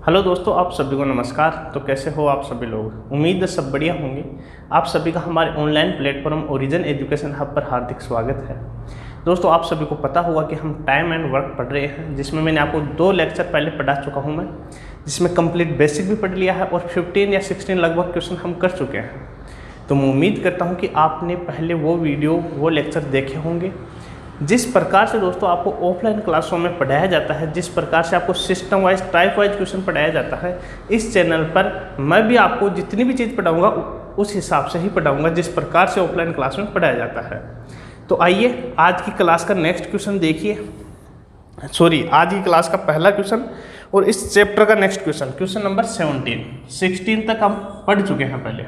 Hello दोस्तों, आप सभी को नमस्कार। तो कैसे हो आप सभी लोग? उम्मीद है सब बढ़िया होंगे। आप सभी का हमारे online platform origin education hub पर हार्दिक स्वागत है। दोस्तों, आप सभी को पता होगा कि हम टाइम एंड वर्क पढ़ रहे हैं, जिसमें मैंने आपको 2 लेक्चर पहले पढ़ा चुका हूं मैं, जिसमें कंप्लीट बेसिक भी पढ़ लिया है और 15 या 16 लगभग क्वेश्चन हम कर चुके हैं। तो मैं उम्मीद करता हूँ कि आपने पहले वो लेक्चर देखे होंगे। जिस प्रकार से दोस्तों आपको ऑफलाइन क्लासों में पढ़ाया जाता है, जिस प्रकार से आपको system wise type wise question पढ़ाया जाता है, इस चैनल पर मैं भी आपको जितनी भी चीज़ पढ़ाऊंगा उस हिसाब से ही पढ़ाऊंगा जिस प्रकार से ऑफलाइन क्लास में पढ़ाया जाता है। तो आइए आज की क्लास का नेक्स्ट क्वेश्चन देखिए। आज की क्लास का पहला क्वेश्चन और इस चैप्टर का नेक्स्ट क्वेश्चन नंबर 16 तक हम पढ़ चुके हैं पहले।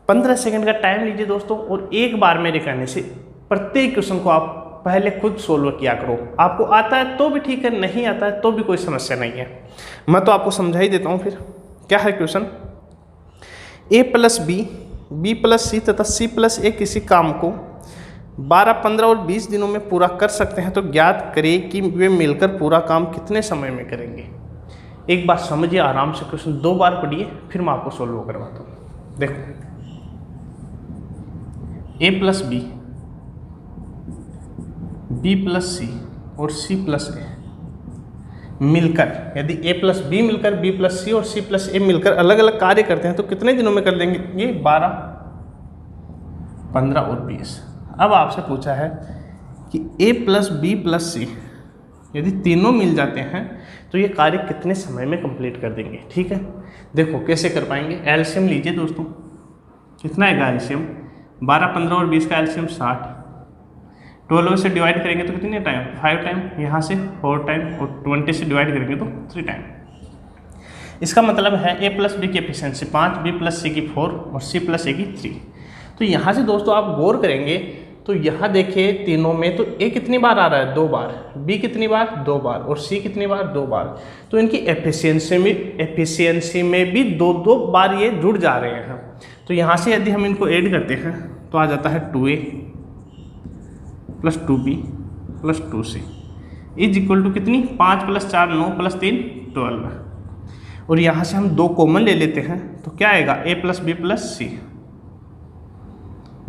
15 सेकेंड का टाइम लीजिए दोस्तों, और एक बार मेरे कहने से प्रत्येक क्वेश्चन को आप पहले खुद सोल्व किया करो। आपको आता है तो भी ठीक है, नहीं आता है तो भी कोई समस्या नहीं है। मैं तो आपको समझा ही देता हूँ। फिर क्या है question? a plus B, B plus C तथा सी प्लस ए किसी काम को 12, 15 और 20 दिनों में पूरा कर सकते हैं, तो ज्ञात करें कि वे मिलकर पूरा काम कितने समय में करेंगे। एक बार समझिए आराम से, क्वेश्चन 2 बार पढ़िए, फिर मैं आपको सोल्व करवाता हूँ। देखो, a plus B, B plus C और सी प्लस ए मिलकर, यदि ए प्लस बी मिलकर बी प्लस सी और सी प्लस ए मिलकर अलग अलग कार्य करते हैं तो कितने दिनों में कर देंगे? ये 12, 15 और 20। अब आपसे पूछा है कि ए प्लस बी प्लस सी यदि तीनों मिल जाते हैं तो ये कार्य कितने समय में कंप्लीट कर देंगे। ठीक है, देखो कैसे कर पाएंगे। एलसीएम लीजिए दोस्तों, कितना आएगा एलसीएम? 12, 15 और 20 का एलसीएम 60। 12 से डिवाइड करेंगे तो कितने टाइम? 5 टाइम, यहाँ से 4 टाइम, और 20 से डिवाइड करेंगे तो 3 टाइम। इसका मतलब है ए प्लस बी की एफिशिएंसी 5, बी प्लस सी की 4 और सी प्लस ए की 3। तो यहाँ से दोस्तों आप गौर करेंगे तो यहाँ देखिए तीनों में तो ए कितनी बार आ रहा है? 2 बार, बी कितनी बार? 2 बार, और सी कितनी बार? 2 बार। तो इनकी एफिशिएंसी में भी 2-2 बार ये जुड़ जा रहे हैं। तो यहाँ से यदि हम इनको ऐड करते हैं तो आ जाता है 2a plus 2b plus 2c is equal to कितनी? 5 + 4 9 + 3 12। और यहाँ से हम 2 कॉमन ले लेते हैं तो क्या आएगा? a प्लस बी प्लस सी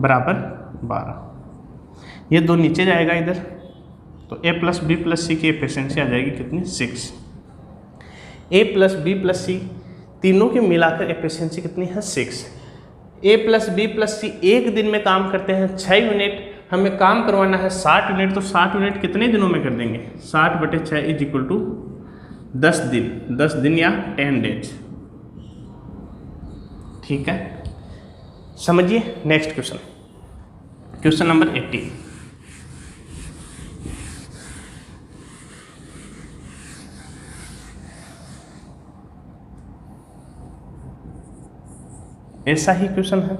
बराबर 12। ये 2 नीचे जाएगा इधर, तो a प्लस बी प्लस सी की एफिशिएंसी आ जाएगी कितनी? 6। a प्लस बी प्लस सी तीनों की मिलाकर एफिशिएंसी कितनी है? 6। a प्लस बी प्लस सी एक दिन में काम करते हैं 6 यूनिट, हमें काम करवाना है 60 यूनिट, तो 60 यूनिट कितने दिनों में कर देंगे? 60/6 इज इक्वल टू 10 दिन, 10 दिन या 10 डेज। ठीक है, समझिए नेक्स्ट क्वेश्चन नंबर 18। ऐसा ही क्वेश्चन है,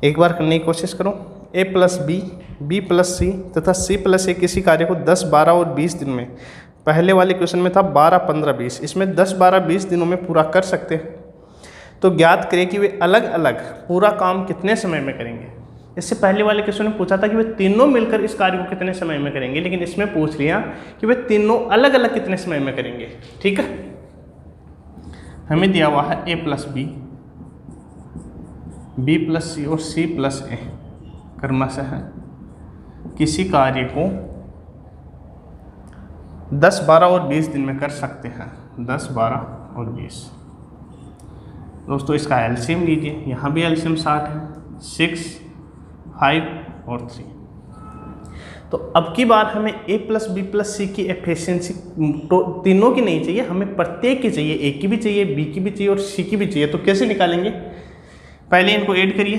एक बार करने की कोशिश करो। a plus B, B plus C तथा सी प्लस ए किसी कार्य को 10, 12 और 20 दिन में, पहले वाले क्वेश्चन में था 12, 15, 20, इसमें 10, 12, 20 दिनों में पूरा कर सकते हैं, तो ज्ञात करें कि वे अलग अलग पूरा काम कितने समय में करेंगे। इससे पहले वाले क्वेश्चन में पूछा था कि वे तीनों मिलकर इस कार्य को कितने समय में करेंगे, लेकिन इसमें पूछ लिया कि वे तीनों अलग अलग कितने समय में करेंगे। ठीक है, हमें दिया हुआ है a plus B, B plus C और सी प्लस ए क्रमशः किसी कार्य को 10, 12 और 20 दिन में कर सकते हैं। 10, 12 और 20। दोस्तों इसका एलसीएम लीजिए, यहाँ भी एलसीएम 60 है, 6, 5 और 3। तो अब की बार हमें a प्लस बी प्लस सी की एफिशिएंसी तीनों की नहीं चाहिए, हमें प्रत्येक की चाहिए। a की भी चाहिए, b की भी चाहिए और c की भी चाहिए। तो कैसे निकालेंगे? पहले इनको ऐड करिए,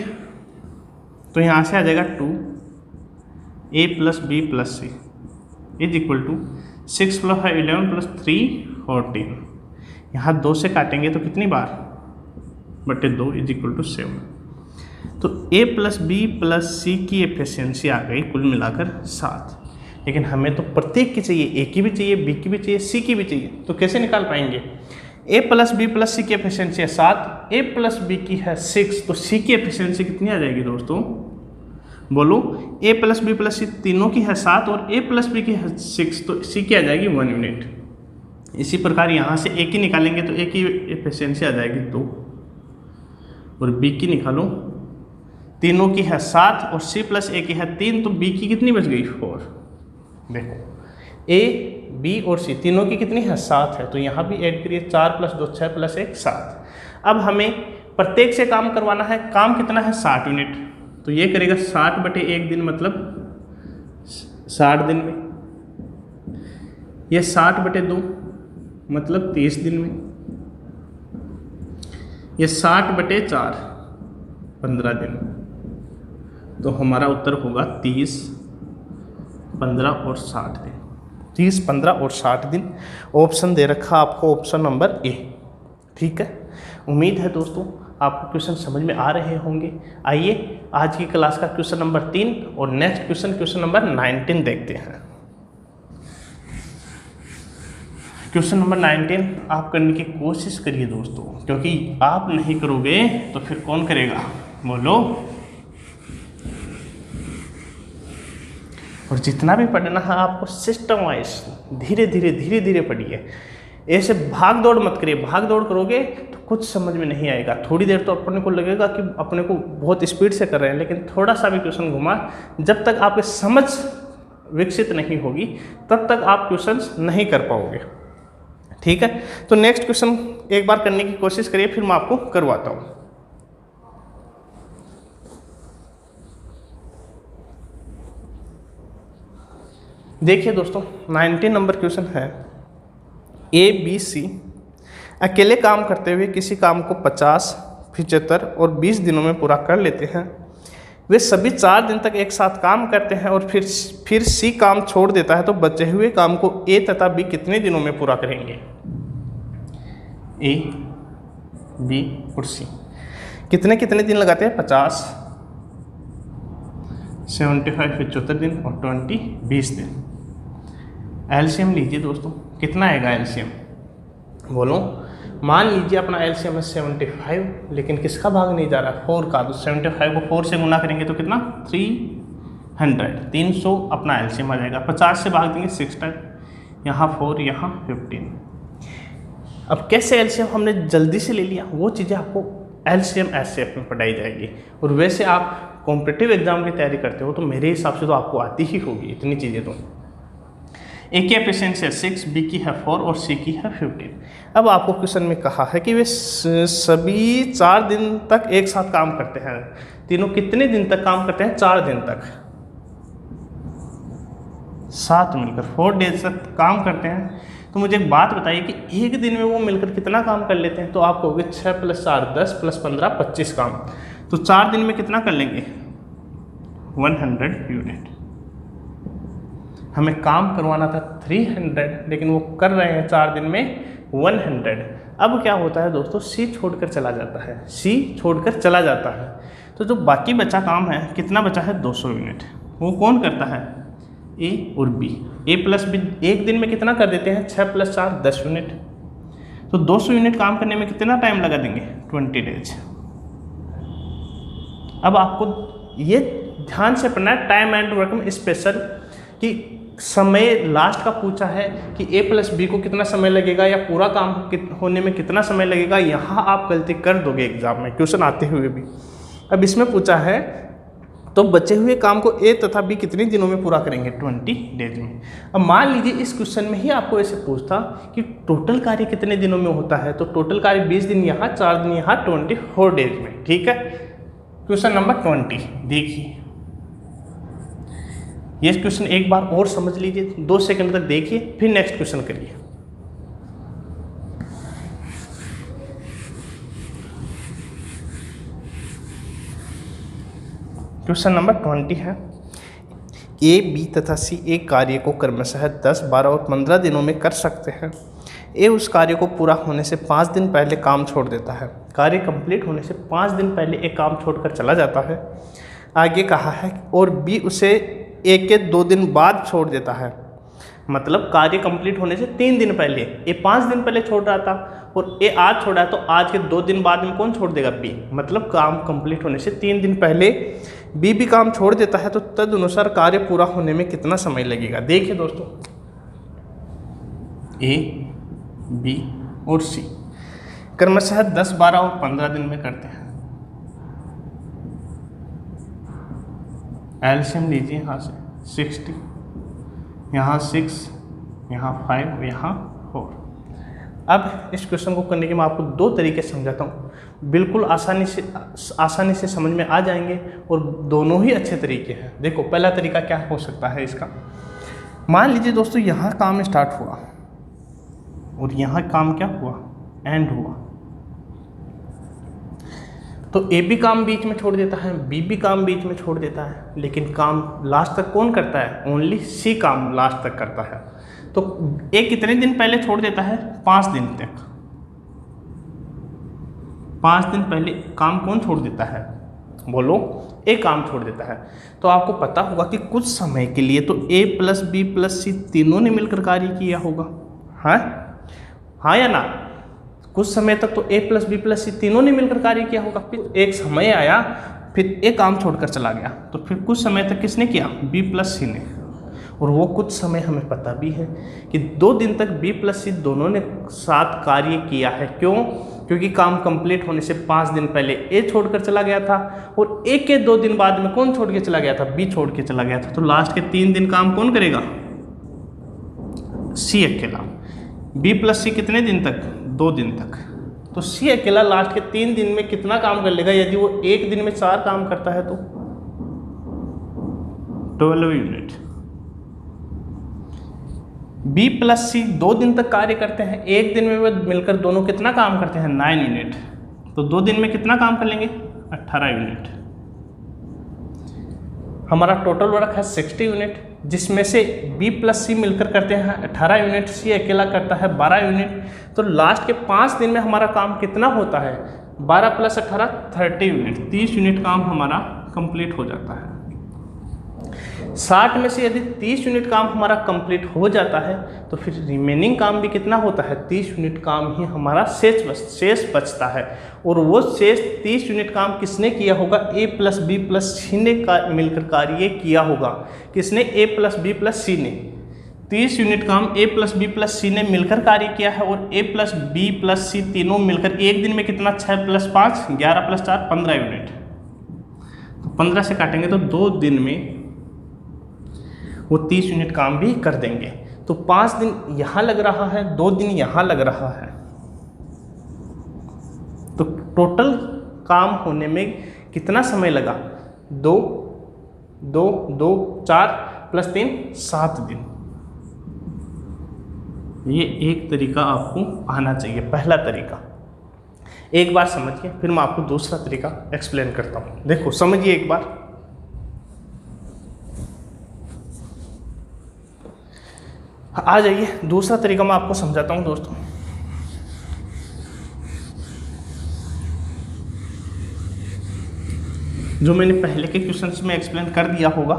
तो यहाँ से आ जाएगा 2a plus B plus C is equal to 6 + 5 11 + 3 14। यहाँ 2 से काटेंगे तो कितनी बार? /2 इज इक्वल टू 7। तो a प्लस बी प्लस सी की एफिशिएंसी आ गई कुल मिलाकर 7, लेकिन हमें तो प्रत्येक की चाहिए, a की भी चाहिए, b की भी चाहिए, c की भी चाहिए। तो कैसे निकाल पाएंगे? a प्लस बी प्लस सी की एफिशिएंसी है 7, a प्लस बी की है 6, तो c की एफिशिएंसी कितनी आ जाएगी दोस्तों? बोलो, a प्लस बी प्लस सी तीनों की है 7 और a प्लस बी की है 6, तो c की आ जाएगी 1 यूनिट। इसी प्रकार यहाँ से ए की निकालेंगे तो ए की एफिशिएंसी आ जाएगी 2 और बी की निकालो, तीनों की है 7 और सी प्लस ए की है 3, तो बी की कितनी बच गई 4। देखो ए बी और सी तीनों की कितनी है 7 है, तो यहाँ भी ऐड करिए 4 + 2 6 + 1 7। अब हमें प्रत्येक से काम करवाना है, काम कितना है 60 यूनिट, तो ये करेगा 60/1 दिन मतलब 60 दिन में, ये 60/2 मतलब 30 दिन में, ये 60/4 15 दिन। तो हमारा उत्तर होगा 30, 15 और 60 दिन। 30, 15 और 60 दिन ऑप्शन दे रखा आपको, ऑप्शन नंबर ए। ठीक है, उम्मीद है दोस्तों आपको क्वेश्चन समझ में आ रहे होंगे। आइए आज की क्लास का क्वेश्चन नंबर 3 और नेक्स्ट क्वेश्चन नंबर 19 देखते हैं। क्वेश्चन नंबर 19 आप करने की कोशिश करिए दोस्तों, क्योंकि आप नहीं करोगे तो फिर कौन करेगा, बोलो। और जितना भी पढ़ना है आपको सिस्टम वाइज धीरे धीरे पढ़िए, ऐसे भाग दौड़ मत करिए। भाग दौड़ करोगे तो कुछ समझ में नहीं आएगा। थोड़ी देर तो अपने को लगेगा कि अपने को बहुत स्पीड से कर रहे हैं, लेकिन थोड़ा सा भी क्वेश्चन घुमा, जब तक आपकी समझ विकसित नहीं होगी तब तक आप क्वेश्चंस नहीं कर पाओगे। ठीक है, तो नेक्स्ट क्वेश्चन एक बार करने की कोशिश करिए, फिर मैं आपको करवाता हूँ। देखिए दोस्तों 19 नंबर क्वेश्चन है, ए बी सी अकेले काम करते हुए किसी काम को 50, 75 और 20 दिनों में पूरा कर लेते हैं। वे सभी 4 दिन तक एक साथ काम करते हैं और फिर सी काम छोड़ देता है, तो बचे हुए काम को ए तथा बी कितने दिनों में पूरा करेंगे। ए बी और सी कितने दिन लगाते हैं, 50, 75 75 दिन और 20 20 दिन। एलसीएम लीजिए दोस्तों, कितना आएगा एलसीएम, बोलो। मान लीजिए अपना एलसीएम है 75, लेकिन किसका भाग नहीं जा रहा है, 4 का। तो 75 को 4 से गुना करेंगे तो कितना, 300 अपना एलसीएम आ जाएगा। 50 से भाग देंगे 60, यहाँ 4 यहाँ 15। अब कैसे एलसीएम हमने जल्दी से ले लिया, वो चीज़ें आपको एलसीएम एचसीएफ में पढ़ाई जाएगी। और वैसे आप कॉम्पिटिटिव एग्जाम की तैयारी करते हो तो मेरे हिसाब से तो आपको आती ही होगी इतनी चीज़ें। तो ए की एफिशिएंसी है 6, बी की है 4 और सी की है 15। अब आपको क्वेश्चन में कहा है कि वे सभी 4 दिन तक एक साथ काम करते हैं। तीनों कितने दिन तक काम करते हैं, 4 दिन तक साथ मिलकर 4 डेज तक काम करते हैं। तो मुझे एक बात बताइए कि एक दिन में वो मिलकर कितना काम कर लेते हैं। तो आप कहोगे 6 + 4 10 + 15 25 काम। तो 4 दिन में कितना कर लेंगे, 100 यूनिट। हमें काम करवाना था 300, लेकिन वो कर रहे हैं 4 दिन में 100। अब क्या होता है दोस्तों, सी छोड़कर चला जाता है, सी छोड़कर चला जाता है। तो जो बाकी बचा काम है, कितना बचा है, 200 यूनिट। वो कौन करता है, ए और बी। ए प्लस बी एक दिन में कितना कर देते हैं, 6 + 4 10 यूनिट। तो 200 यूनिट काम करने में कितना टाइम लगा देंगे, 20 डेज। अब आपको ये ध्यान से पढ़ना है, टाइम एंड वर्क में स्पेशल, कि समय लास्ट का पूछा है कि ए प्लस बी को कितना समय लगेगा या पूरा काम होने में कितना समय लगेगा। यहाँ आप गलती कर दोगे एग्जाम में क्वेश्चन आते हुए भी। अब इसमें पूछा है तो बचे हुए काम को ए तथा बी कितने दिनों में पूरा करेंगे, 20 डेज में। अब मान लीजिए इस क्वेश्चन में ही आपको ऐसे पूछता कि टोटल कार्य कितने दिनों में होता है, तो टोटल कार्य 20 दिन यहाँ, 4 दिन यहाँ, 24 डेज में। ठीक है, क्वेश्चन नंबर 20 देखिए। ये क्वेश्चन एक बार और समझ लीजिए, 2 सेकंड तक देखिए, फिर नेक्स्ट क्वेश्चन करिए। क्वेश्चन नंबर 20 है, ए बी तथा सी एक कार्य को क्रमशः 10 12 और 15 दिनों में कर सकते हैं। ए उस कार्य को पूरा होने से 5 दिन पहले काम छोड़ देता है। कार्य कंप्लीट होने से 5 दिन पहले एक काम छोड़कर चला जाता है। आगे कहा है और बी उसे ए के 2 दिन बाद छोड़ देता है। मतलब कार्य कंप्लीट होने से 3 दिन पहले, ए 5 दिन पहले छोड़ रहा था और ए आज छोड़ा है, तो आज के 2 दिन बाद में कौन छोड़ देगा, बी। मतलब काम कंप्लीट होने से 3 दिन पहले बी भी काम छोड़ देता है, तो तदनुसार कार्य पूरा होने में कितना समय लगेगा। देखिए दोस्तों, ए बी और सी क्रमशः 10, 12 और 15 दिन में करते हैं। एलसीएम लीजिए यहाँ से 60, यहाँ 6, यहाँ 5, यहाँ 4। अब इस क्वेश्चन को करने के मैं आपको दो तरीके समझाता हूँ, बिल्कुल आसानी से समझ में आ जाएंगे और दोनों ही अच्छे तरीके हैं। देखो पहला तरीका क्या हो सकता है इसका। मान लीजिए दोस्तों यहाँ काम स्टार्ट हुआ और यहाँ काम क्या हुआ, एंड हुआ, तो ए भी काम बीच में छोड़ देता है, बी भी काम बीच में छोड़ देता है, लेकिन काम लास्ट तक कौन करता है, ओनली सी काम लास्ट तक करता है। तो ए कितने दिन पहले छोड़ देता है, 5 दिन तक। 5 दिन पहले काम कौन छोड़ देता है, बोलो, ए काम छोड़ देता है। तो आपको पता होगा कि कुछ समय के लिए तो ए प्लस बी प्लस सी तीनों ने मिलकर कार्य किया होगा, हाँ या ना। कुछ समय तक तो ए प्लस बी प्लस सी तीनों ने मिलकर कार्य किया होगा। फिर एक समय आया, फिर ए काम छोड़कर चला गया, तो फिर कुछ समय तक किसने किया, बी प्लस सी ने। और वो कुछ समय हमें पता भी है कि 2 दिन तक बी प्लस सी दोनों ने साथ कार्य किया है। क्यों, क्योंकि काम कंप्लीट होने से 5 दिन पहले ए छोड़कर चला गया था और ए के 2 दिन बाद में कौन छोड़ के चला गया था, बी छोड़ के चला गया था। तो लास्ट के 3 दिन काम कौन करेगा, सी अकेला। बी प्लस सी कितने दिन तक, 2 दिन तक। तो सी अकेला लास्ट के 3 दिन में कितना काम कर लेगा, यदि वो एक दिन में 4 काम करता है तो 12 यूनिट। बी प्लस सी 2 दिन तक कार्य करते हैं, एक दिन में वो मिलकर दोनों कितना काम करते हैं, 9 यूनिट। तो 2 दिन में कितना काम कर लेंगे, 18 यूनिट। हमारा टोटल वर्क है 60 यूनिट, जिसमें से बी प्लस सी मिलकर करते हैं 18 यूनिट, सी अकेला करता है 12 यूनिट। तो लास्ट के 5 दिन में हमारा काम कितना होता है, 12 + 18 30 यूनिट, 30 यूनिट काम हमारा कंप्लीट हो जाता है। 60 में से यदि 30 यूनिट काम हमारा कंप्लीट हो जाता है तो फिर रिमेनिंग काम भी कितना होता है, 30 यूनिट काम ही हमारा शेष बचता है। और वो शेष 30 यूनिट काम किसने किया होगा, ए प्लस बी प्लस सी ने मिलकर कार्य किया होगा। किसने, ए प्लस बी प्लस सी ने। 30 यूनिट काम ए प्लस बी प्लस सी ने मिलकर कार्य किया है और ए प्लस बी प्लस सी तीनों मिलकर एक दिन में कितना, 6 + 5 11 + 4 15 यूनिट। तो 15 से काटेंगे तो 2 दिन में वो 30 यूनिट काम भी कर देंगे। तो 5 दिन यहाँ लग रहा है, 2 दिन यहाँ लग रहा है। तो टोटल काम होने में कितना समय लगा, 2 2 2 4 + 3 7 दिन। ये एक तरीका आपको आना चाहिए, पहला तरीका। एक बार समझिए, फिर मैं आपको दूसरा तरीका एक्सप्लेन करता हूँ। देखो समझिए एक बार। आ जाइए, दूसरा तरीका मैं आपको समझाता हूँ दोस्तों। जो मैंने पहले के क्वेश्चंस में एक्सप्लेन कर दिया होगा।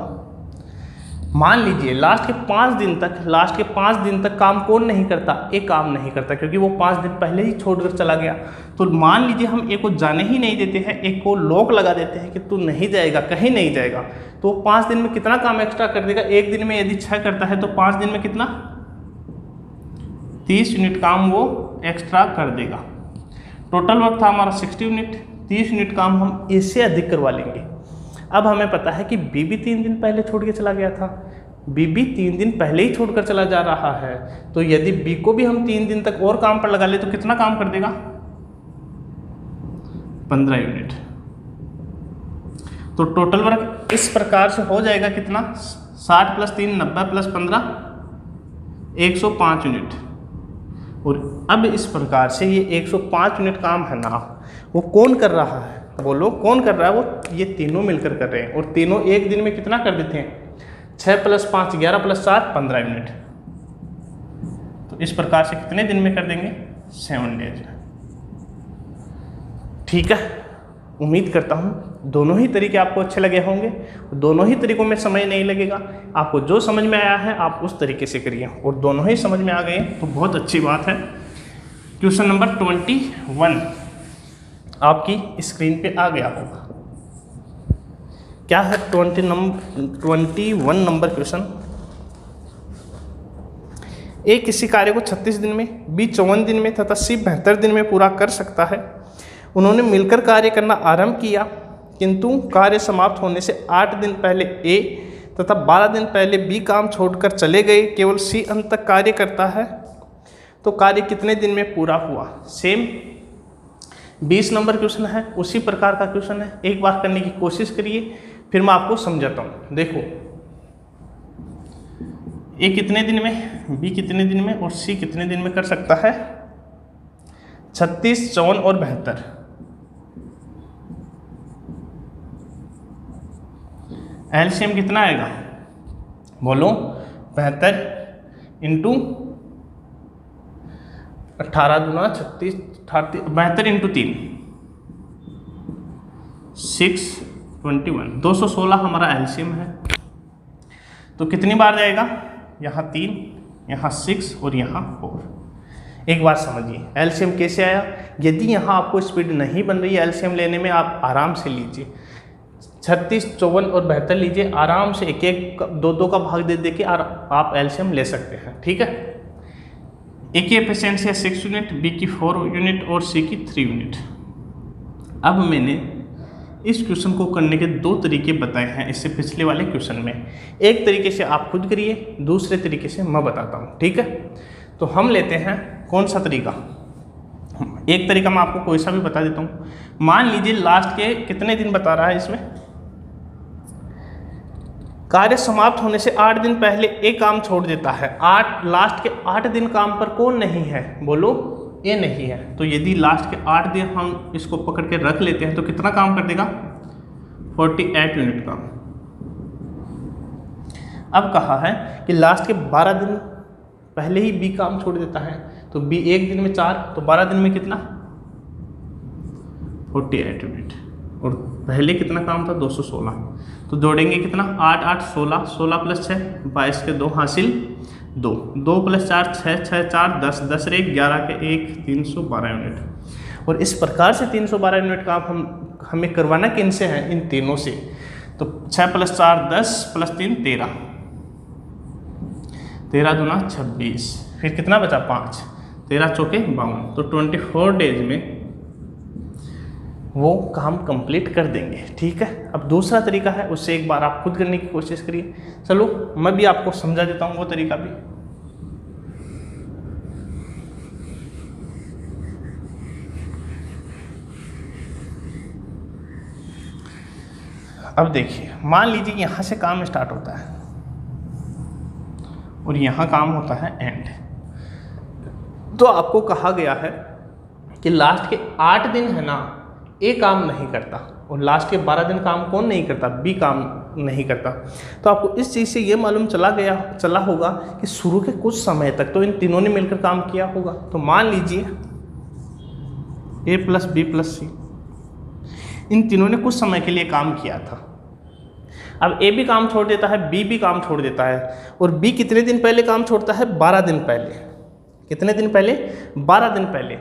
मान लीजिए लास्ट के 5 दिन तक काम कौन नहीं करता, ए काम नहीं करता, क्योंकि वो 5 दिन पहले ही छोड़कर चला गया। तो मान लीजिए हम ए को जाने ही नहीं देते हैं, ए को लॉक लगा देते हैं कि तू नहीं जाएगा, कहीं नहीं जाएगा। तो 5 दिन में कितना काम एक्स्ट्रा कर देगा, एक दिन में यदि 6 करता है तो 5 दिन में कितना, 30 यूनिट काम वो एक्स्ट्रा कर देगा। टोटल वर्क था हमारा 60 यूनिट, 30 यूनिट काम हम इससे अधिक करवा लेंगे। अब हमें पता है कि बी भी 3 दिन पहले छोड़ के चला गया था, बी भी 3 दिन पहले ही छोड़कर चला जा रहा है। तो यदि बी को भी हम 3 दिन तक और काम पर लगा ले तो कितना काम कर देगा, 15 यूनिट। तो टोटल वर्क इस प्रकार से हो जाएगा कितना, 60 + 3 90 + 15 105 यूनिट। और अब इस प्रकार से ये 105 यूनिट काम है ना, वो कौन कर रहा है, बोलो कौन कर रहा है, वो ये तीनों मिलकर कर रहे हैं। और तीनों एक दिन में कितना कर देते हैं, 6 + 5 11 + 4 15 यूनिट। तो इस प्रकार से कितने दिन में कर देंगे, 7 डेज। ठीक है, उम्मीद करता हूँ दोनों ही तरीके आपको अच्छे लगे होंगे। दोनों ही तरीकों में समय नहीं लगेगा, आपको जो समझ में आया है आप उस तरीके से करिए। और दोनों ही समझ में आ गए तो बहुत अच्छी बात है। क्वेश्चन नंबर 21 आपकी स्क्रीन पे आ गया होगा। क्या है 21 नंबर क्वेश्चन। ए किसी कार्य को 36 दिन में, बी 54 दिन में तथा सी 72 दिन में पूरा कर सकता है। उन्होंने मिलकर कार्य करना आरंभ किया, किंतु कार्य समाप्त होने से 8 दिन पहले ए तथा 12 दिन पहले बी काम छोड़कर चले गए। केवल सी अंत तक कार्य करता है, तो कार्य कितने दिन में पूरा हुआ। सेम 20 नंबर क्वेश्चन है, उसी प्रकार का क्वेश्चन है। एक बार करने की कोशिश करिए, फिर मैं आपको समझाता हूँ। देखो ए कितने दिन में, बी कितने दिन में और सी कितने दिन में कर सकता है। 36, 54 और 72। एलसीएम कितना आएगा बोलो। 72 इंटू 18 दूना 36, 72 इंटू 3 621, 216 हमारा एलसीएम है। तो कितनी बार जाएगा, यहाँ 3, यहाँ 6 और यहाँ 4। एक बात समझिए एलसीएम कैसे आया। यदि यहाँ आपको स्पीड नहीं बन रही है एलसीएम लेने में, आप आराम से लीजिए 36, 54 और 72 लीजिए, आराम से एक एक 2 का भाग दे दे के आप एलसीएम ले सकते हैं। ठीक है, ए की एफिशिएंसी है 6 यूनिट, बी की 4 यूनिट और सी की 3 यूनिट। अब मैंने इस क्वेश्चन को करने के 2 तरीके बताए हैं इससे पिछले वाले क्वेश्चन में। एक तरीके से आप खुद करिए, दूसरे तरीके से मैं बताता हूँ। ठीक है, तो हम लेते हैं कौन सा तरीका। एक तरीका मैं आपको कोई सा भी बता देता हूँ। मान लीजिए लास्ट के कितने दिन बता रहा है इसमें, कार्य समाप्त होने से 8 दिन पहले एक काम छोड़ देता है। लास्ट के 8 दिन काम पर कौन नहीं है बोलो, ए नहीं है। तो यदि लास्ट के 8 दिन हम इसको पकड़ के रख लेते हैं तो कितना काम कर देगा, 48 यूनिट काम। अब कहा है कि लास्ट के 12 दिन पहले ही बी काम छोड़ देता है, तो बी एक दिन में 4, तो 12 दिन में कितना 48 यूनिट। और पहले कितना काम था 216, तो जोड़ेंगे कितना 8 8 16, 16 प्लस 6 22 के 2 हासिल 2, 2 प्लस 4 6, 6 4 10, 10 रे 11 के 1 312 यूनिट। और इस प्रकार से 312 यूनिट का हमें करवाना किन से है, इन तीनों से। तो 6 प्लस 4 10 प्लस 3 13, 13 दूना 26, फिर कितना बचा 5, 13 चौके 52। तो 24 डेज में वो काम कंप्लीट कर देंगे। ठीक है, अब दूसरा तरीका है, उससे एक बार आप खुद करने की कोशिश करिए। चलो मैं भी आपको समझा देता हूँ वो तरीका भी। अब देखिए, मान लीजिए यहाँ से काम स्टार्ट होता है और यहाँ काम होता है एंड। तो आपको कहा गया है कि लास्ट के 8 दिन है ना, ए काम नहीं करता, और लास्ट के 12 दिन काम कौन नहीं करता, बी काम नहीं करता। तो आपको इस चीज़ से ये मालूम चला होगा कि शुरू के कुछ समय तक तो इन तीनों ने मिलकर काम किया होगा। तो मान लीजिए ए प्लस बी प्लस सी, इन तीनों ने कुछ समय के लिए काम किया था। अब ए भी काम छोड़ देता है, बी भी काम छोड़ देता है, और बी कितने दिन पहले काम छोड़ता है, 12 दिन पहले। कितने दिन पहले, 12 दिन पहले।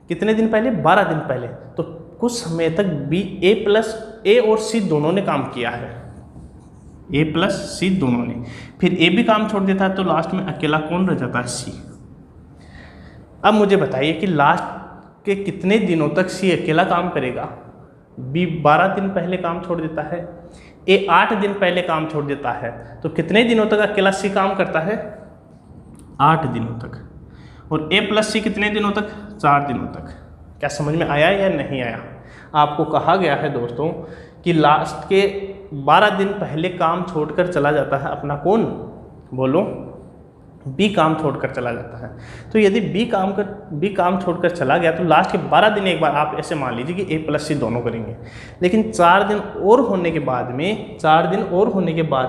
कितने दिन पहले, 12 दिन पहले। तो कुछ समय तक बी ए और सी दोनों ने काम किया है, ए प्लस सी दोनों ने। फिर ए भी काम छोड़ देता है, तो लास्ट में अकेला कौन रह जाता है, सी। अब मुझे बताइए कि लास्ट के कितने दिनों तक सी अकेला काम करेगा। बी 12 दिन पहले काम छोड़ देता है, ए 8 दिन पहले काम छोड़ देता है, तो कितने दिनों तक अकेला सी काम करता है, 8 दिनों तक। और ए प्लस सी कितने दिनों तक, 4 दिनों तक। क्या समझ में आया या नहीं आया। आपको कहा गया है दोस्तों कि लास्ट के 12 दिन पहले काम छोड़कर चला जाता है अपना कौन बोलो, बी काम छोड़कर चला जाता है। तो यदि बी काम छोड़कर चला गया तो लास्ट के 12 दिन एक बार आप ऐसे मान लीजिए कि ए प्लस सी दोनों करेंगे, लेकिन 4 दिन और होने के बाद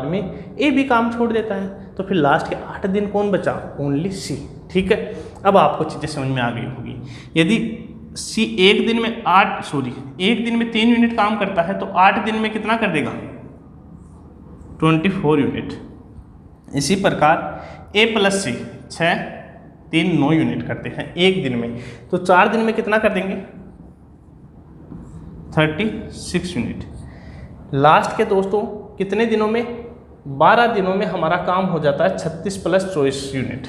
में ए भी काम छोड़ देता है, तो फिर लास्ट के 8 दिन कौन बचा, ओनली सी। ठीक है, अब आपको चीज़ें समझ में आ गई होगी। यदि सी एक दिन में 3 यूनिट काम करता है, तो 8 दिन में कितना कर देगा, 24 यूनिट। इसी प्रकार ए प्लस सी 6 3 9 यूनिट करते हैं एक दिन में, तो 4 दिन में कितना कर देंगे, 36 यूनिट। लास्ट के दोस्तों कितने दिनों में, 12 दिनों में हमारा काम हो जाता है 36 प्लस 24 यूनिट।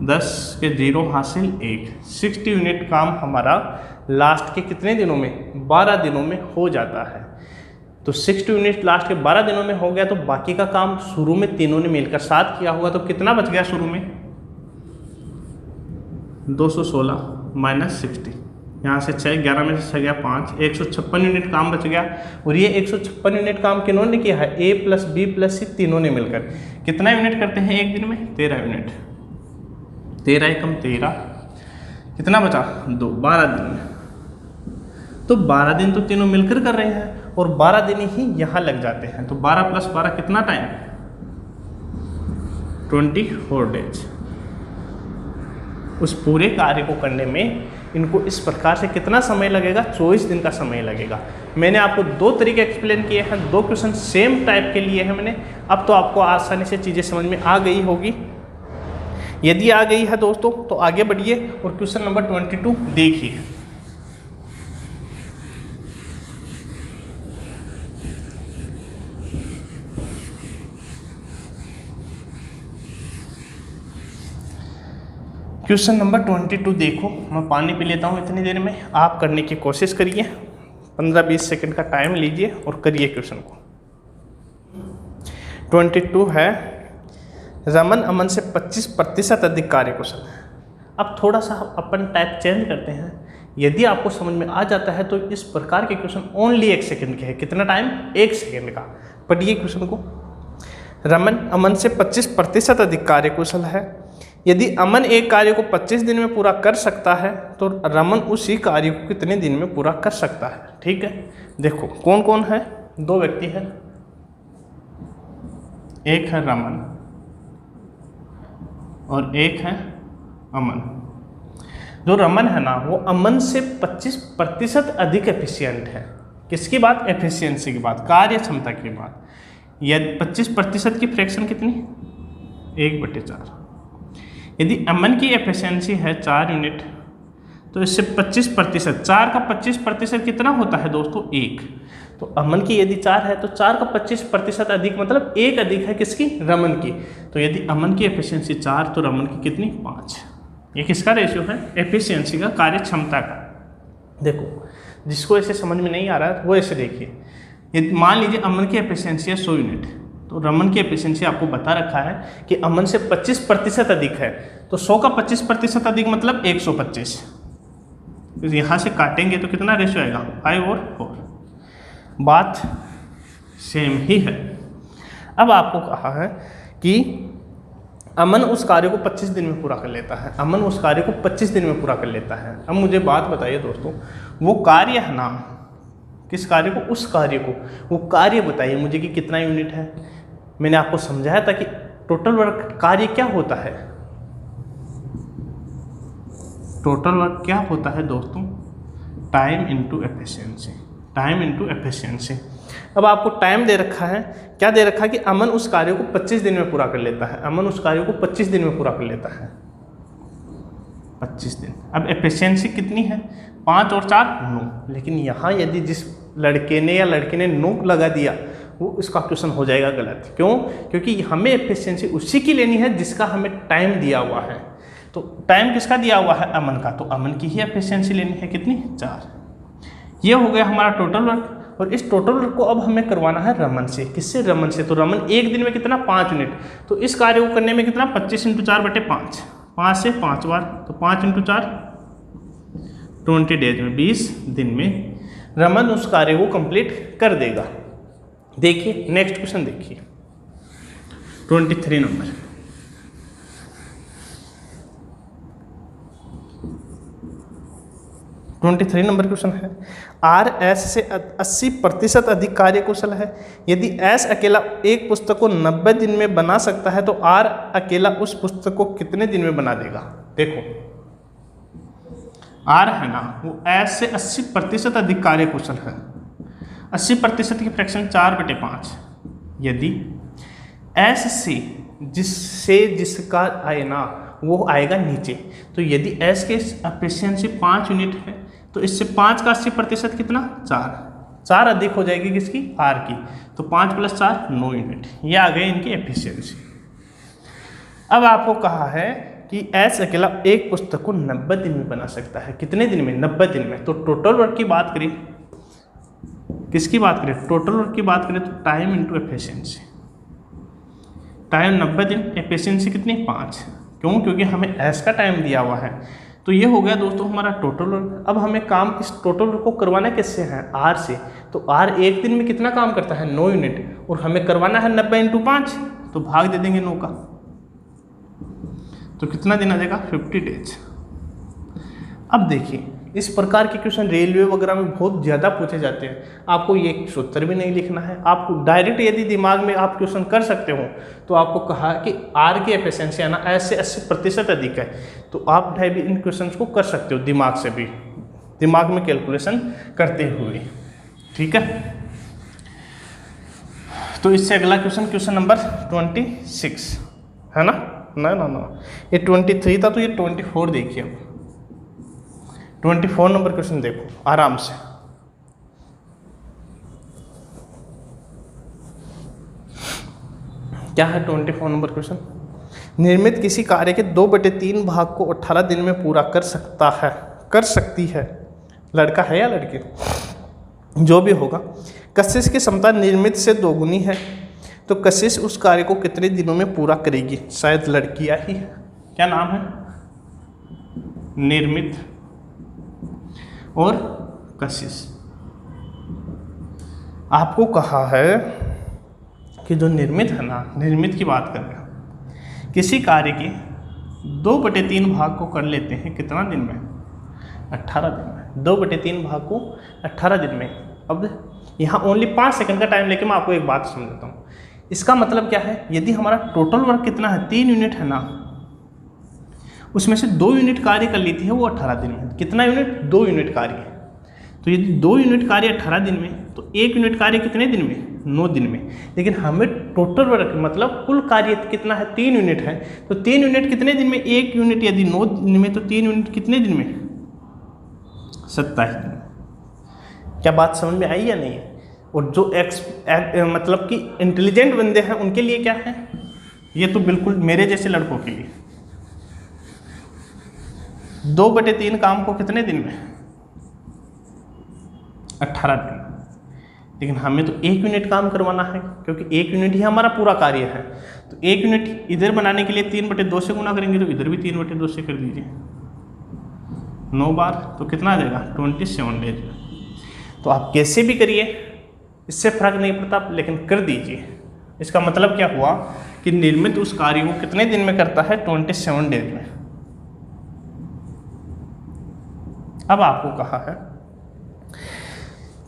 10 के 0 हासिल 1। 60 यूनिट काम हमारा लास्ट के कितने दिनों में, 12 दिनों में हो जाता है। तो 60 यूनिट लास्ट के 12 दिनों में हो गया, तो बाकी का काम शुरू में तीनों ने मिलकर 7 किया होगा, तो कितना बच गया शुरू में, 216 माइनस 60, यहाँ से 6, 11 में से 6 गया 5, 156 यूनिट काम बच गया। और ये 156 यूनिट काम किन्होंने किया है, A plus B plus C तीनों ने मिलकर। कितना यूनिट करते हैं एक दिन में, 13 यूनिट। 13 एकम 13, कितना बचा 2, 12 दिन में। तो 12 दिन तो तीनों मिलकर कर रहे हैं और 12 दिन ही यहाँ लग जाते हैं। तो 12 प्लस 12 कितना टाइम, 24 डेज। उस पूरे कार्य को करने में इनको इस प्रकार से कितना समय लगेगा, 24 दिन का समय लगेगा। मैंने आपको 2 तरीके एक्सप्लेन किए हैं, 2 क्वेश्चन सेम टाइप के लिए हैं मैंने। अब तो आपको आसानी से चीज़ें समझ में आ गई होगी। यदि आ गई है दोस्तों तो आगे बढ़िए और क्वेश्चन नंबर 22 देखिए। क्वेश्चन नंबर 22 देखो, मैं पानी पी लेता हूँ इतनी देर में, आप करने की कोशिश करिए। 15-20 सेकंड का टाइम लीजिए और करिए क्वेश्चन को। 22 है, रमन अमन से 25% अधिक कार्यकुशल है। अब थोड़ा सा अपन टाइप चेंज करते हैं। यदि आपको समझ में आ जाता है तो इस प्रकार के क्वेश्चन ओनली 1 सेकंड के हैं। कितना टाइम, 1 सेकंड का। पढ़िए क्वेश्चन को। रमन अमन से 25% अधिक कार्यकुशल है। यदि अमन एक कार्य को 25 दिन में पूरा कर सकता है तो रमन उसी कार्य को कितने दिन में पूरा कर सकता है। ठीक है, देखो कौन कौन है, 2 व्यक्ति हैं। एक है रमन और एक है अमन। जो रमन है ना, वो अमन से 25% अधिक एफिशिएंट है। किसकी बात, एफिशिएंसी की बात, कार्य क्षमता की बात। यदि 25% की फ्रैक्शन कितनी, 1/4। यदि अमन की एफिशिएंसी है 4 यूनिट तो इससे 25%, 4 का 25% कितना होता है दोस्तों, 1। तो अमन की यदि 4 है तो 4 का 25% अधिक मतलब 1 अधिक है किसकी, रमन की। तो यदि अमन की एफिशिएंसी 4 तो रमन की कितनी, 5। ये किसका रेशियो है, एफिशिएंसी का, कार्य क्षमता का। देखो जिसको ऐसे समझ में नहीं आ रहा है वो ऐसे देखिए। यदि मान लीजिए अमन की एफिशिएंसी है 100 यूनिट, तो रमन की एफिशिएंसी आपको बता रखा है कि अमन से 25% अधिक है। तो 100 का 25% अधिक मतलब 125। तो यहाँ से काटेंगे तो कितना रेशियो आएगा, 5 और 4। बात सेम ही है। अब आपको कहा है कि अमन उस कार्य को 25 दिन में पूरा कर लेता है। अमन उस कार्य को 25 दिन में पूरा कर लेता है। अब मुझे बात बताइए दोस्तों, वो कार्य है ना, किस कार्य को, उस कार्य को, वो कार्य बताइए मुझे कि कितना यूनिट है। मैंने आपको समझाया था कि टोटल वर्क कार्य क्या होता है। टोटल वर्क क्या होता है दोस्तों, time into efficiency. Time into efficiency. अब आपको टाइम दे रखा है, क्या दे रखा है कि अमन उस कार्य को 25 दिन में पूरा कर लेता है। अमन उस कार्य को 25 दिन में पूरा कर लेता है, 25 दिन। अब एफिशिएंसी कितनी है, 5 और 4 9। लेकिन यहाँ यदि जिस लड़के ने या लड़की ने 9 लगा दिया वो इसका क्वेश्चन हो जाएगा गलत। क्यों, क्योंकि हमें एफिशिएंसी उसी की लेनी है जिसका हमें टाइम दिया हुआ है। तो टाइम किसका दिया हुआ है, अमन का। तो अमन की ही एफिशिएंसी लेनी है, कितनी, 4। ये हो गया हमारा टोटल वर्क। और इस टोटल वर्क को अब हमें करवाना है रमन से। किससे, रमन से। तो रमन एक दिन में कितना, 5 यूनिट। तो इस कार्य को करने में कितना, 25 × 4/5, 5 से 5 बार। तो 5 × 4 20 डेज में, 20 दिन में रमन उस कार्य को कंप्लीट कर देगा। देखिए नेक्स्ट क्वेश्चन देखिए, 23 नंबर। क्वेश्चन है, आर एस से 80% अधिक कार्यकुशल है। यदि एस अकेला एक पुस्तक को 90 दिन में बना सकता है तो आर अकेला उस पुस्तक को कितने दिन में बना देगा। देखो आर है ना, वो एस से 80% अधिक कार्यकुशल है। 80% की फ्रैक्शन 4/5। यदि एस से जिसका आए ना वो आएगा नीचे। तो यदि एस के एफिशिएंसी 5 यूनिट है तो इससे 5 का 80% कितना, 4 अधिक हो जाएगी किसकी, आर की। तो 5 + 4 9 यूनिट। ये आ गए इनकी एफिशिएंसी। अब आपको कहा है कि एस अकेला एक पुस्तक को 90 दिन में बना सकता है। कितने दिन में? 90 दिन में। तो टोटल वर्क की बात करें, किसकी बात करें? टोटल वर्क की बात करें तो टाइम इंटू एफिशिएंसी। टाइम 90 दिन, एफिशिएंसी कितनी? 5। क्यों? क्योंकि हमें एस का टाइम दिया हुआ है। तो ये हो गया दोस्तों हमारा टोटल वर्क। अब हमें काम इस टोटल वर्क को करवाना किससे है? आर से। तो आर एक दिन में कितना काम करता है? 9 यूनिट, और हमें करवाना है 90 इंटू 5, तो भाग दे देंगे 9 का, तो कितना दिन आ जाएगा? 50 डेज। अब देखिए, इस प्रकार के क्वेश्चन रेलवे वगैरह में बहुत ज़्यादा पूछे जाते हैं। आपको ये सूत्र भी नहीं लिखना है, आपको डायरेक्ट यदि दिमाग में आप क्वेश्चन कर सकते हो तो आपको कहा कि आर की एफिशिएंसी आना ऐसे 80% अधिक है, तो आप भी इन क्वेश्चन को कर सकते हो दिमाग से भी, दिमाग में कैलकुलेशन करते हुए। ठीक है, तो इससे अगला क्वेश्चन, क्वेश्चन नंबर 26 है ना? ना ये 23 था, तो ये 24 देखिए। अब 24 नंबर क्वेश्चन देखो आराम से। क्या है 24 नंबर क्वेश्चन? निर्मित किसी कार्य के 2/3 भाग को 18 दिन में पूरा कर सकती है। लड़का है या लड़की, जो भी होगा। कशिश की क्षमता निर्मित से 2 गुनी है, तो कशिश उस कार्य को कितने दिनों में पूरा करेगी? शायद लड़कियां ही है। क्या नाम है? निर्मित और कशिश। आपको कहा है कि जो निर्मित है ना, निर्मित की बात कर रहे हैं, किसी कार्य के 2/3 भाग को कर लेते हैं कितना दिन में? 18 दिन में। 2/3 भाग को 18 दिन में। अब यहाँ ओनली 5 सेकंड का टाइम लेके मैं आपको एक बात समझाता हूँ। इसका मतलब क्या है? यदि हमारा टोटल वर्क कितना है? 3 यूनिट है ना, उसमें से 2 यूनिट कार्य कर लेती है वो 18 दिन में। कितना यूनिट? 2 यूनिट कार्य। तो यदि 2 यूनिट कार्य 18 दिन में, तो 1 यूनिट कार्य कितने दिन में? 9 दिन में। लेकिन हमें टोटल वर्क मतलब कुल कार्य कितना है? 3 यूनिट है। तो 3 यूनिट कितने दिन में? 1 यूनिट यदि 9 दिन में, तो 3 यूनिट कितने दिन में? 27 दिन में। क्या बात समझ में आई या नहीं? और जो मतलब कि इंटेलिजेंट बंदे हैं उनके लिए क्या है? ये तो बिल्कुल मेरे जैसे लड़कों के लिए 2/3 काम को कितने दिन में? 18 दिन। लेकिन हमें तो 1 यूनिट काम करवाना है, क्योंकि 1 यूनिट ही हमारा पूरा कार्य है। तो 1 यूनिट इधर बनाने के लिए 3/2 से गुना करेंगे, तो इधर भी 3/2 से कर दीजिए। 9 बार, तो कितना आ जाएगा? 27 डेज। तो आप कैसे भी करिए, इससे फर्क नहीं पड़ता, लेकिन कर दीजिए। इसका मतलब क्या हुआ कि निर्मित उस कार्य को कितने दिन में करता है? 27 डेज में। अब आपको कहा है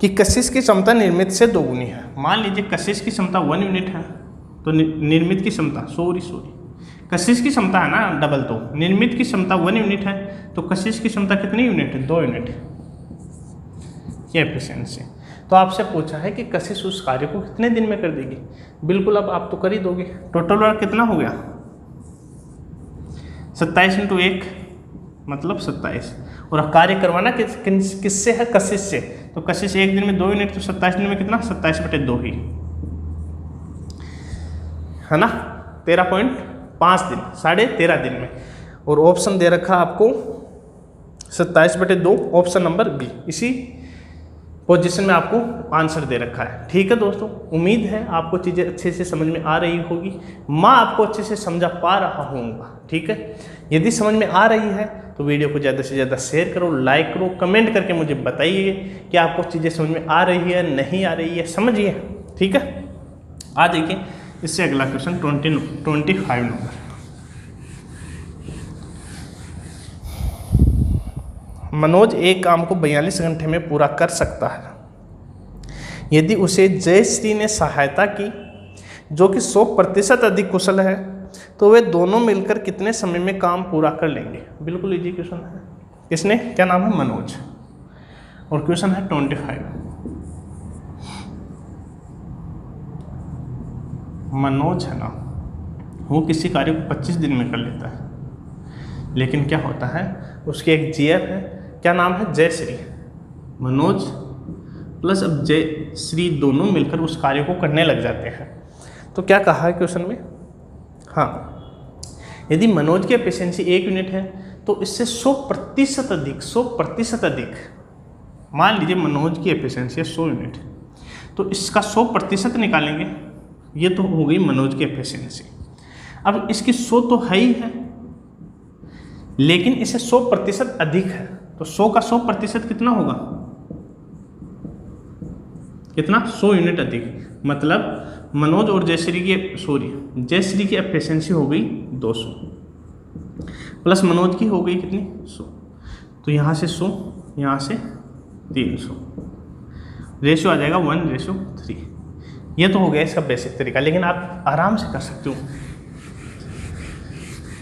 कि कशिश की क्षमता निर्मित से 2 गुनी है। मान लीजिए कशिश की क्षमता 1 यूनिट है, तो निर्मित की क्षमता कशिश की क्षमता है ना डबल, तो निर्मित की क्षमता 1 यूनिट है, तो कशिश की क्षमता कितनी यूनिट है? 2 यूनिट। ये एफिशिएंसी। तो आपसे पूछा है कि कशिश उस कार्य को कितने दिन में कर देगी? बिल्कुल, अब आप तो कर ही दोगे। टोटल वर्क कितना हो गया? 27 × 1 मतलब 27। और कार्य करवाना किससे है? कशिश से। तो कशिश 1 दिन में 2 यूनिट, तो 27 दिन में कितना? 27/2 ही है ना? 13.5 दिन, 13.5 दिन में। और ऑप्शन दे रखा आपको 27/2, ऑप्शन नंबर बी। इसी पोजीशन में आपको आंसर दे रखा है। ठीक है दोस्तों, उम्मीद है आपको चीज़ें अच्छे से समझ में आ रही होगी। मैं आपको अच्छे से समझा पा रहा हूँगा। ठीक है, यदि समझ में आ रही है तो वीडियो को ज़्यादा से ज़्यादा शेयर करो, लाइक करो, कमेंट करके मुझे बताइए कि आपको चीज़ें समझ में आ रही है, नहीं आ रही है, समझिए। ठीक है, आ देखिए इससे अगला क्वेश्चन 25 नंबर। मनोज एक काम को 42 घंटे में पूरा कर सकता है। यदि उसे जयश्री ने सहायता की, जो कि 100% अधिक कुशल है, तो वे दोनों मिलकर कितने समय में काम पूरा कर लेंगे? बिल्कुल इजी क्वेश्चन है। किसने? क्या नाम है? मनोज। और क्वेश्चन है 25। मनोज है ना, वो किसी कार्य को 25 दिन में कर लेता है, लेकिन क्या होता है, उसकी एक जीएफ है, क्या नाम है? जयश्री। मनोज प्लस अब जयश्री दोनों मिलकर उस कार्य को करने लग जाते हैं। तो क्या कहा है क्वेश्चन में? हाँ, यदि मनोज की एफिशिएंसी 1 यूनिट है तो इससे 100% अधिक, 100% अधिक, मान लीजिए मनोज की एफिशिएंसी है 100 यूनिट, तो इसका 100% निकालेंगे। ये तो हो गई मनोज की एफिशिएंसी। अब इसकी 100 तो है ही है, लेकिन इसे 100% अधिक है, तो 100 का 100% कितना होगा, कितना, 100 यूनिट अधिक। मतलब मनोज और जयश्री की जयश्री की एफिशिएंसी हो गई 200 प्लस मनोज की हो गई कितनी, 100। तो यहाँ से 100, यहाँ से 300, रेशियो आ जाएगा 1:3। ये तो हो गया इसका बेसिक तरीका, लेकिन आप आराम से कर सकते हो।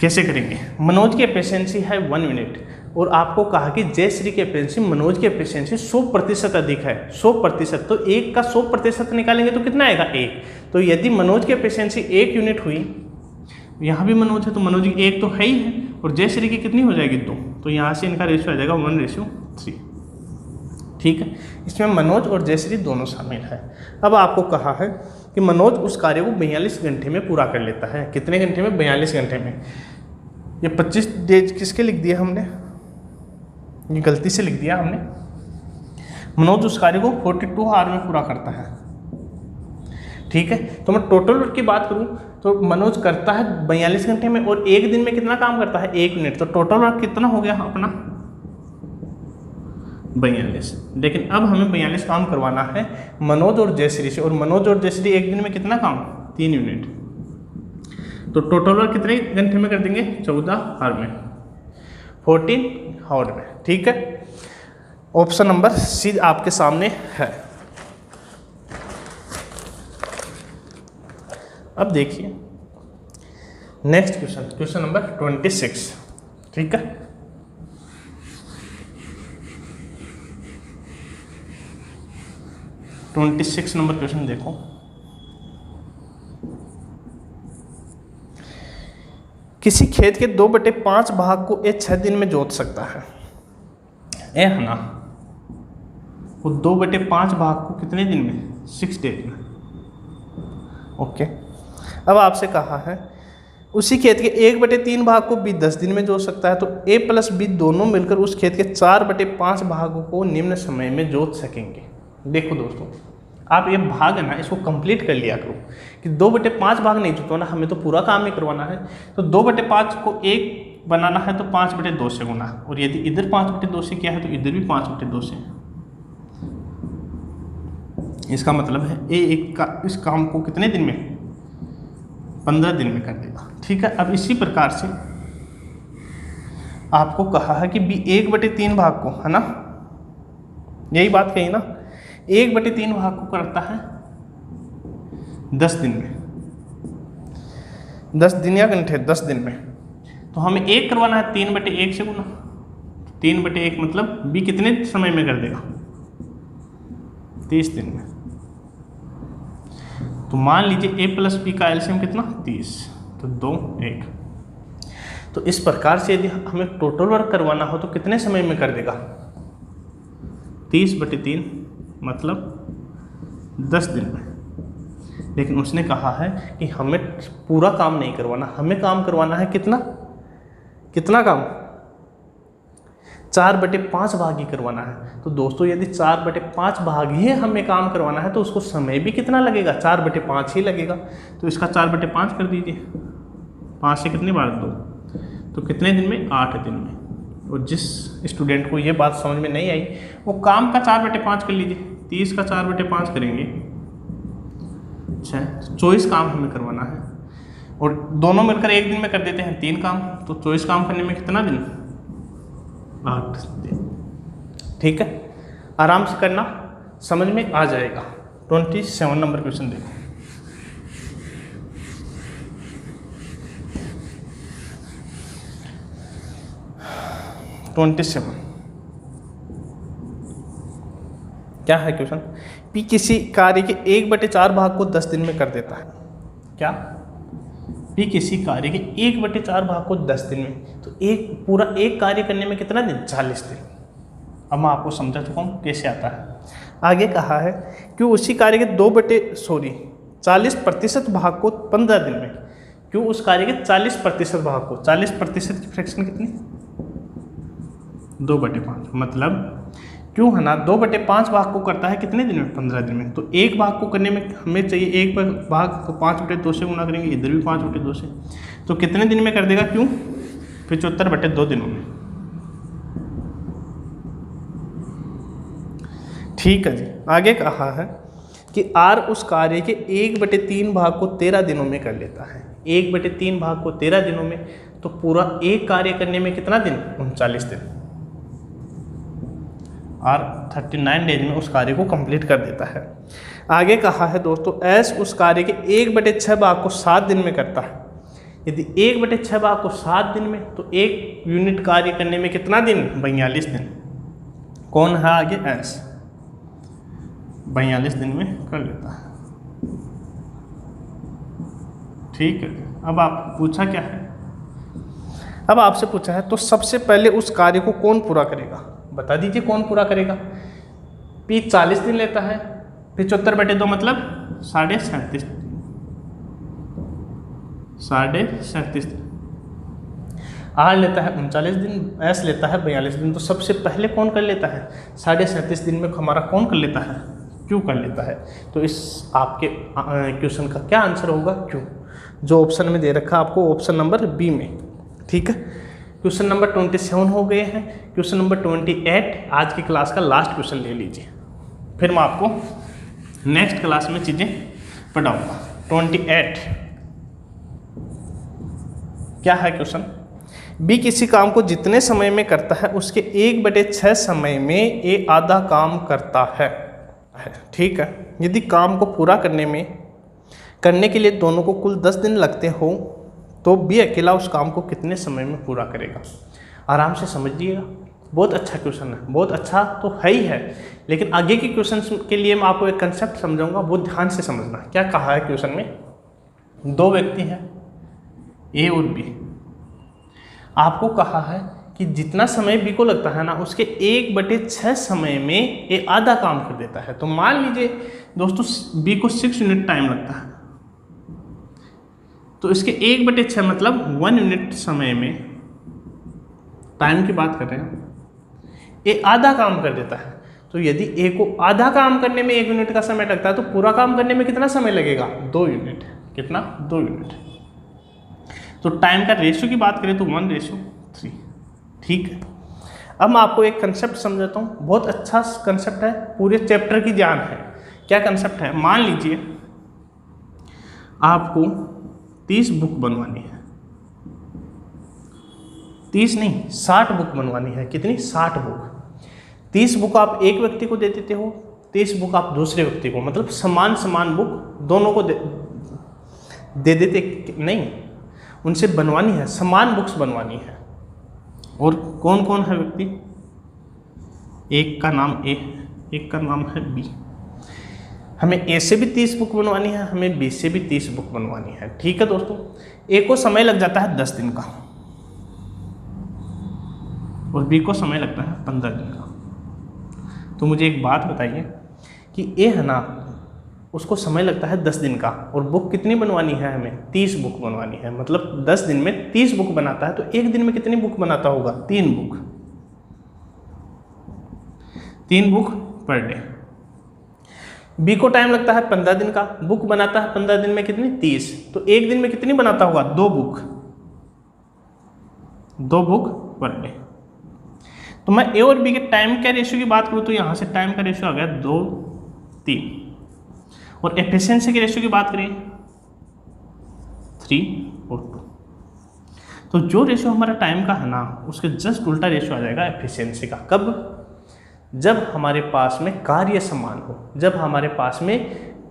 कैसे करेंगे, मनोज की एफिशिएंसी है 1 यूनिट और आपको कहा कि जयश्री की एफिशिएंसी मनोज की एफिशिएंसी 100% अधिक है, 100%, तो 1 का 100% निकालेंगे तो कितना आएगा, 1। तो यदि मनोज की एफिशिएंसी 1 यूनिट हुई, यहाँ भी मनोज है तो मनोज की 1 तो है ही है, और जयश्री की कितनी हो जाएगी, 2, तो यहाँ से इनका रेशियो आ जाएगा 1:3। ठीक है, इसमें मनोज और जयश्री दोनों शामिल है। अब आपको कहा है कि मनोज उस कार्य को 42 घंटे में पूरा कर लेता है। कितने घंटे में, 42 घंटे में। ये 25 डेज किसके लिख दिया हमने, ये गलती से लिख दिया हमने। मनोज उस कार्य को 42 आवर में पूरा करता है। ठीक है, तो मैं टोटल वर्क की बात करूं तो मनोज करता है 42 घंटे में, और एक दिन में कितना काम करता है, 1 यूनिट। तो टोटल वर्क कितना हो गया अपना, 42। लेकिन अब हमें 42 काम करवाना है मनोज और जयश्री से, और मनोज और जयश्री एक दिन में कितना काम, 3 यूनिट। तो टोटल वर्क कितने घंटे में कर देंगे, 14 आवर में, 14 आवर में। ठीक है, ऑप्शन नंबर सी आपके सामने है। अब देखिए नेक्स्ट क्वेश्चन, क्वेश्चन नंबर 26। ठीक है, नंबर क्वेश्चन देखो। किसी खेत के 2/5 भाग को 6 दिन में जोत सकता है। है ना, वो 2/5 भाग को कितने दिन में, 6 डेज में। ओके, अब आपसे कहा है उसी खेत के 1/3 भाग को भी 10 दिन में जोत सकता है, तो A + B दोनों मिलकर उस खेत के 4/5 भागों को निम्न समय में जोत सकेंगे। देखो दोस्तों, आप ये भाग है ना, इसको कंप्लीट कर लिया करो कि 2/5 भाग नहीं जोतना, हमें तो पूरा काम ही करवाना है। तो 2/5 को 1 बनाना है तो 5/2 से गुना, और यदि इधर 5/2 से किया है तो इधर भी 5/2 से। इसका मतलब है इस काम को कितने दिन में, 15 दिन में कर देगा। ठीक है, अब इसी प्रकार से आपको कहा है कि B 1/3 भाग को, है ना, यही बात कही ना, 1/3 भाग को करता है 10 दिन में, 10 दिन या घंटे, 10 दिन में। तो हमें 1 करवाना है 3/1 से गुना, 3/1 मतलब B कितने समय में कर देगा, 30 दिन में। तो मान लीजिए A + B का एलसीएम कितना, 30, तो 2, 1। तो इस प्रकार से यदि हमें टोटल वर्क करवाना हो तो कितने समय में कर देगा, 30/3 मतलब 10 दिन में। लेकिन उसने कहा है कि हमें पूरा काम नहीं करवाना, हमें काम करवाना है कितना, कितना काम, 4/5 भाग ही करवाना है। तो दोस्तों यदि 4/5 भाग ही हमें काम करवाना है तो उसको समय भी कितना लगेगा, 4/5 ही लगेगा। तो इसका 4/5 कर दीजिए, 5 से कितनी बार 2, तो कितने दिन में, 8 दिन में। और जिस स्टूडेंट को ये बात समझ में नहीं आई वो काम का 4/5 कर लीजिए, 30 का 4/5 करेंगे, अच्छा 24 काम हमें करवाना है, और दोनों मिलकर एक दिन में कर देते हैं 3 काम, तो 24 काम करने में कितना दिन, 8 दिन। ठीक है, आराम से करना, समझ में आ जाएगा। 27 नंबर क्वेश्चन देखो। क्या है क्वेश्चन, P किसी कार्य के 1/4 भाग को 10 दिन में कर देता है। क्या, P किसी कार्य के 1/4 भाग को 10 दिन में, तो पूरा एक कार्य करने में कितना दिन, 40 दिन। अब मैं आपको समझा चुका हूँ कैसे आता है। आगे कहा है कि उसी कार्य के 40% भाग को 15 दिन में, Q उस कार्य के 40% भाग को, 40% की फ्रैक्शन कितनी, 2/5, मतलब Q है ना 2/5 भाग को करता है कितने दिन में, 15 दिन में। तो एक भाग को करने में हमें चाहिए एक भाग, तो 5/2 से गुना करेंगे, इधर भी 5/2 से, तो कितने दिन में कर देगा Q, 75/2 दिनों में। ठीक है जी। आगे कहा है कि R उस कार्य के 1/3 भाग को 13 दिनों में कर लेता है। 1/3 भाग को 13 दिनों में, तो पूरा एक कार्य करने में कितना दिन, 39 दिन। R 39 डेज में उस कार्य को कंप्लीट कर देता है। आगे कहा है दोस्तों S उस कार्य के 1/6 भाग को 7 दिन में करता है। यदि 1/6 भाग को 7 दिन में, तो एक यूनिट कार्य करने में कितना दिन, 42 दिन। कौन है आगे, S 42 दिन में कर लेता है। ठीक है। अब आप पूछा क्या है, अब आपसे पूछा है तो सबसे पहले उस कार्य को कौन पूरा करेगा, बता दीजिए कौन पूरा करेगा। P 40 दिन लेता है, 75/2 मतलब 37.5 दिन। R लेता है 39 दिन, S लेता है 42 दिन। तो सबसे पहले कौन कर लेता है, 37.5 दिन में हमारा कौन कर लेता है, Q कर लेता है। तो इस आपके क्वेश्चन का क्या आंसर होगा, Q, जो ऑप्शन में दे रखा है आपको, ऑप्शन नंबर बी में। ठीक है। क्वेश्चन नंबर 27 हो गए हैं। क्वेश्चन नंबर 28 आज की क्लास का लास्ट क्वेश्चन ले लीजिए, फिर मैं आपको नेक्स्ट क्लास में चीज़ें पढ़ाऊंगा। 28 क्या है क्वेश्चन, बी किसी काम को जितने समय में करता है उसके 1/6 समय में ए आधा काम करता है। ठीक है। यदि काम को पूरा करने के लिए दोनों को कुल 10 दिन लगते हो, तो बी अकेला उस काम को कितने समय में पूरा करेगा। आराम से समझिएगा, बहुत अच्छा क्वेश्चन है, बहुत अच्छा तो है ही है, लेकिन आगे के क्वेश्चन के लिए मैं आपको एक कंसेप्ट समझाऊंगा, बहुत ध्यान से समझना। क्या कहा है क्वेश्चन में, दो व्यक्ति हैं ए और बी। आपको कहा है कि जितना समय बी को लगता है ना, उसके 1/6 समय में ए आधा काम कर देता है। तो मान लीजिए दोस्तों बी को 6 यूनिट टाइम लगता है, तो इसके 1/6 मतलब 1 यूनिट समय में, टाइम की बात कर रहे हैं, ए आधा काम कर देता है। तो यदि ए को आधा काम करने में 1 यूनिट का समय लगता है, तो पूरा काम करने में कितना समय लगेगा, 2 यूनिट। कितना, 2 यूनिट। तो टाइम का रेशियो की बात करें तो 1:3। ठीक है। अब मैं आपको एक कंसेप्ट समझाता हूँ, बहुत अच्छा कंसेप्ट है, पूरे चैप्टर की जान है। क्या कंसेप्ट है, मान लीजिए आपको 30 बुक बनवानी है, 30 नहीं 60 बुक बनवानी है। कितनी, 60 बुक। 30 बुक आप एक व्यक्ति को दे देते हो, 30 बुक आप दूसरे व्यक्ति को, मतलब समान बुक दोनों को दे देते नहीं, उनसे बनवानी है, समान बुक्स बनवानी है। और कौन कौन है व्यक्ति, एक का नाम ए, एक का नाम है बी। हमें ए से भी 30 बुक बनवानी है, हमें बी से भी 30 बुक बनवानी है। ठीक है दोस्तों। ए को समय लग जाता है 10 दिन का और बी को समय लगता है 15 दिन का। तो मुझे एक बात बताइए कि ए है ना, उसको समय लगता है 10 दिन का, और बुक कितनी बनवानी है, हमें 30 बुक बनवानी है। मतलब 10 दिन में 30 बुक बनाता है, तो एक दिन में कितनी बुक बनाता होगा, 3 book. 3 book per day. B को टाइम लगता है 15 दिन का, बुक बनाता है 15 दिन में कितनी, 30। तो एक दिन में कितनी बनाता होगा, 2 बुक। 2 book per day. तो मैं ए और बी के टाइम का रेशियो की बात करूँ तो यहाँ से टाइम का रेशियो आ गया 2:3, और एफिशिएंसी के रेशियो की बात करें 3:2। तो जो रेशियो हमारा टाइम का है ना, उसके जस्ट उल्टा रेशियो आ जाएगा एफिशिएंसी का। कब, जब हमारे पास में कार्य समान हो, जब हमारे पास में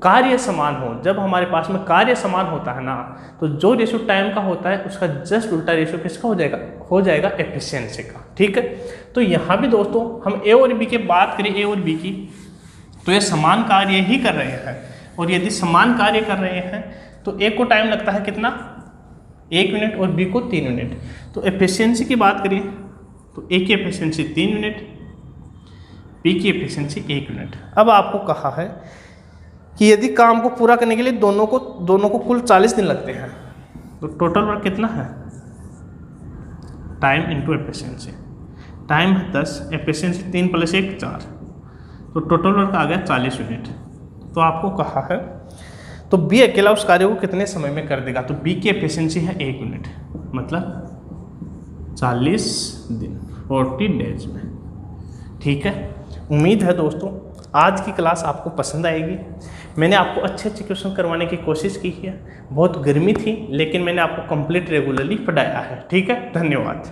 कार्य समान हो, जब हमारे पास में कार्य समान होता है ना, तो जो रेशियो टाइम का होता है उसका जस्ट उल्टा रेशियो किसका हो जाएगा एफिशिएंसी का। ठीक है। तो यहाँ भी दोस्तों हम ए और बी की बात करें, ए और बी की, तो ये समान कार्य ही कर रहे हैं, और यदि समान कार्य कर रहे हैं तो ए को टाइम लगता है कितना, 1 यूनिट, और बी को 3 यूनिट। तो एफिशिएंसी की बात करिए तो ए की एफिशिएंसी 3 यूनिट, बी की एफिशिएंसी 1 यूनिट। अब आपको कहा है कि यदि काम को पूरा करने के लिए दोनों को कुल 40 दिन लगते हैं, तो टोटल वर्क कितना है, टाइम इंटू एफिशिएंसी। टाइम है 10, एफिशिएंसी 3 + 1 4, तो टोटल वर्क आ गया 40 यूनिट। तो आपको कहा है तो बी अकेला उस कार्य को कितने समय में कर देगा, तो बी की एफिशिएंसी है 1 यूनिट, मतलब 40 दिन 40 डेज में। ठीक है, उम्मीद है दोस्तों आज की क्लास आपको पसंद आएगी। मैंने आपको अच्छे अच्छे क्वेश्चन करवाने की कोशिश की है। बहुत गर्मी थी लेकिन मैंने आपको कंप्लीट रेगुलरली पढ़ाया है। ठीक है, धन्यवाद।